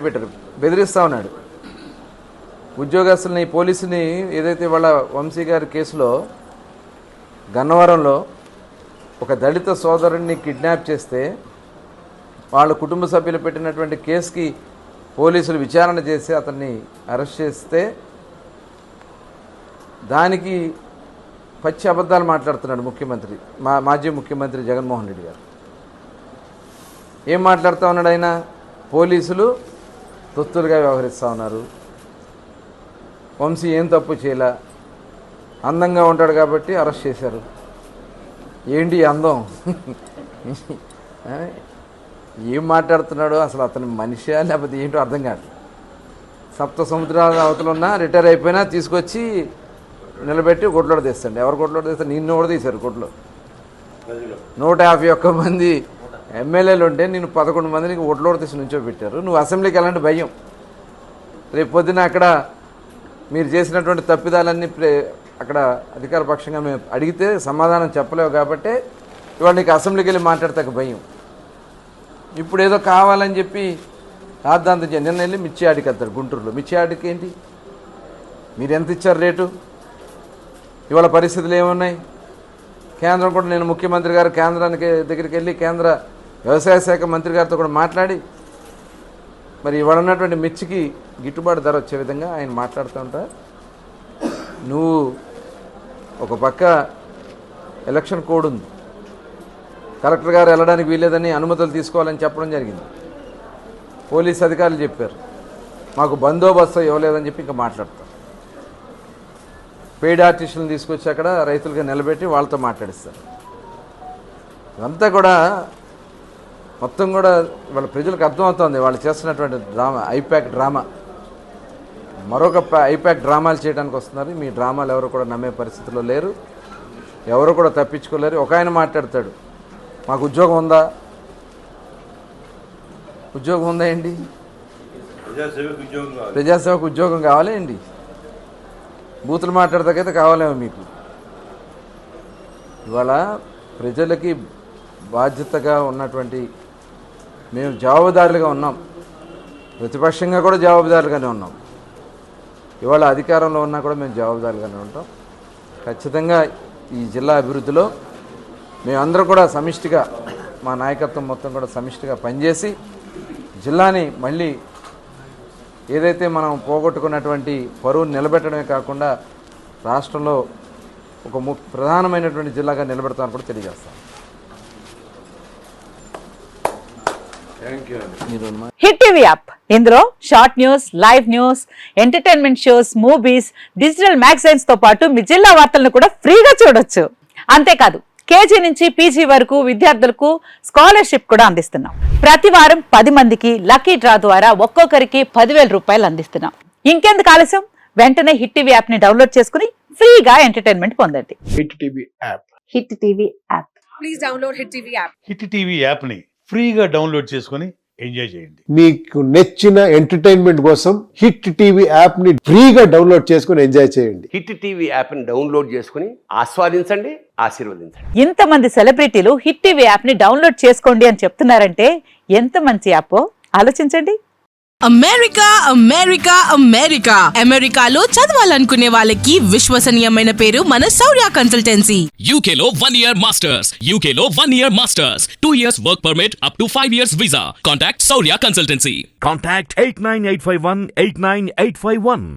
పెట్టారు, బెదిరిస్తూ ఉన్నాడు ఉద్యోగస్తుల్ని. పోలీసుని ఏదైతే వాళ్ళ వంశీ గారి కేసులో గన్నవరంలో ఒక దళిత సోదరుడిని కిడ్నాప్ చేస్తే వాళ్ళ కుటుంబ సభ్యులు పెట్టినటువంటి కేసుకి పోలీసులు విచారణ చేసి అతన్ని అరెస్ట్ చేస్తే దానికి పచ్చి అబద్ధాలు మాట్లాడుతున్నాడు ముఖ్యమంత్రి, మాజీ ముఖ్యమంత్రి జగన్మోహన్ రెడ్డి గారు. ఏం మాట్లాడుతూ ఉన్నాడు ఆయన? పోలీసులు తొత్తులుగా వ్యవహరిస్తూ ఉన్నారు, వంశీ ఏం తప్పు చేయలే, అందంగా ఉంటాడు కాబట్టి అరెస్ట్ చేశారు. ఏంటి అందం? ఏం మాట్లాడుతున్నాడో అసలు అతని మనిషా లేకపోతే ఏంటో అర్థం కాదు. సప్త సముద్రాల అవతల ఉన్నా రిటైర్ అయిపోయినా తీసుకొచ్చి నిలబెట్టి కొట్లోడు తీస్తాడు. ఎవరు కొట్లోడు తీస్తారు? నిన్ను కూడా తీశారు కొట్లో. 151 మంది ఎమ్మెల్యేలు ఉంటే నేను 11 మందిని ఒట్లోడు తీసి నుంచో పెట్టారు. నువ్వు అసెంబ్లీకి వెళ్ళాలంటే భయం. రేపు పొద్దున అక్కడ మీరు చేసినటువంటి తప్పిదాలన్నీ అక్కడ అధికార పక్షంగా మేము అడిగితే సమాధానం చెప్పలేవు కాబట్టి ఇవాళ నీకు అసెంబ్లీకి వెళ్ళి మాట్లాడతాక భయం. ఇప్పుడు ఏదో కావాలని చెప్పి రాద్దాంతం నిన్న వెళ్ళి మిర్చి ఆడికి వెళ్తారు గుంటూరులో. మిర్చి ఆడికి ఏంటి? మీరు ఎంత ఇచ్చారు రేటు? ఇవాళ పరిస్థితులు ఏమున్నాయి? కేంద్రం కూడా, నేను ముఖ్యమంత్రి గారు కేంద్రానికి దగ్గరికి వెళ్ళి కేంద్ర వ్యవసాయ శాఖ మంత్రి గారితో కూడా మాట్లాడి మరి ఇవాళ ఉన్నటువంటి మిర్చికి గిట్టుబాటు ధర వచ్చే విధంగా ఆయన మాట్లాడుతూ ఉంటారు. నువ్వు ఒక పక్క ఎలక్షన్ కోడ్ ఉంది, కలెక్టర్ గారు వెళ్ళడానికి వీలేదని అనుమతులు తీసుకోవాలని చెప్పడం జరిగింది. పోలీస్ అధికారులు చెప్పారు మాకు బందోబస్తు ఇవ్వలేదని చెప్పి ఇంకా మాట్లాడతారు. పెయిడ్ ఆర్టిస్టులను తీసుకొచ్చి అక్కడ రైతులుగా నిలబెట్టి వాళ్ళతో మాట్లాడిస్తారు. ఇదంతా కూడా మొత్తం కూడా వాళ్ళ ప్రజలకు అర్థమవుతుంది వాళ్ళు చేస్తున్నటువంటి డ్రామా, ఐపాక్ డ్రామా. మరొక ఐపాక్ డ్రామాలు చేయడానికి వస్తున్నారు. మీ డ్రామాలు ఎవరు కూడా నమ్మే పరిస్థితిలో లేరు, ఎవరు కూడా తప్పించుకోలేరు. ఒక ఆయన మాట్లాడతాడు మాకు ఉద్యోగం ఉందా? ఉద్యోగం ఉందా ఏంటి? ప్రజాసేవకు ఉద్యోగం కావాలా ఏంటి? బూతులు మాట్లాడతాకైతే కావాలేమో మీకు. ఇవాళ ప్రజలకి బాధ్యతగా ఉన్నటువంటి మేము జవాబుదారులుగా ఉన్నాం, ప్రతిపక్షంగా కూడా జవాబుదారులుగానే ఉన్నాం. ఇవాళ అధికారంలో ఉన్నా కూడా మేము జవాబుదారులుగానే ఉంటాం. ఖచ్చితంగా ఈ జిల్లా అభివృద్ధిలో మేమందరం కూడా సమిష్టిగా, మా నాయకత్వం మొత్తం కూడా సమిష్టిగా పనిచేసి జిల్లాని మళ్ళీ ఏదైతే మనం పోగొట్టుకున్నటువంటి పరువును నిలబెట్టడమే కాకుండా రాష్ట్రంలో ఒక ప్రధానమైనటువంటి జిల్లాగా నిలబెడతామని కూడా తెలియజేస్తాం. హిట్ టీవీ యాప్, ఇందులో short news, live news, entertainment shows, movies, digital magazines తో పాటు మీ జిల్లా వార్తలను కూడా ఫ్రీగా చూడొచ్చు. అంతేకాదు కేజీ నుంచి పీజీ వరకు విద్యార్థులకు స్కాలర్షిప్ కూడా అందిస్తున్నాం. ప్రతి వారం 10 మందికి లక్కీ డ్రా ద్వారా ఒక్కొక్కరికి 10,000 రూపాయలు అందిస్తున్నాం. ఇంకెందుకు ఆలస్యం? వెంటనే హిట్ టీవీ యాప్ ని డౌన్లోడ్ చేసుకుని ఫ్రీగా ఎంటర్టైన్మెంట్ పొందండి. Hit TV app. Hit TV app. Please download hit TV app. Hit TV app ని ఫ్రీగా డౌన్లోడ్ చేసుకుని ఎంజాయ్ చేయండి. మీకు నచ్చిన ఎంటర్టైన్మెంట్ కోసం హిట్ టీవీ యాప్ ని ఫ్రీగా డౌన్లోడ్ చేసుకుని ఎంజాయ్ చేయండి. హిట్ టీవీ యాప్ ని డౌన్లోడ్ చేసుకుని ఆస్వాదించండి, ఆశీర్వదించండి. ఇంతమంది సెలబ్రిటీలు హిట్ టీవీ యాప్ ని డౌన్లోడ్ చేసుకోండి అని చెప్తున్నారంటే ఎంత మంచి యాప్ ఆలోచించండి. అమెరికా అమెరికా అమెరికా అమెరికాలో చదవాలనుకునే వాళ్ళకి విశ్వసనీయమైన పేరు మన శౌర్య కన్సల్టెన్సీ. UK లో 1 year masters, UK లో 1 year masters, 2 years work permit up to 5 years visa. Contact Saurya Consultancy. Contact 89851 89851.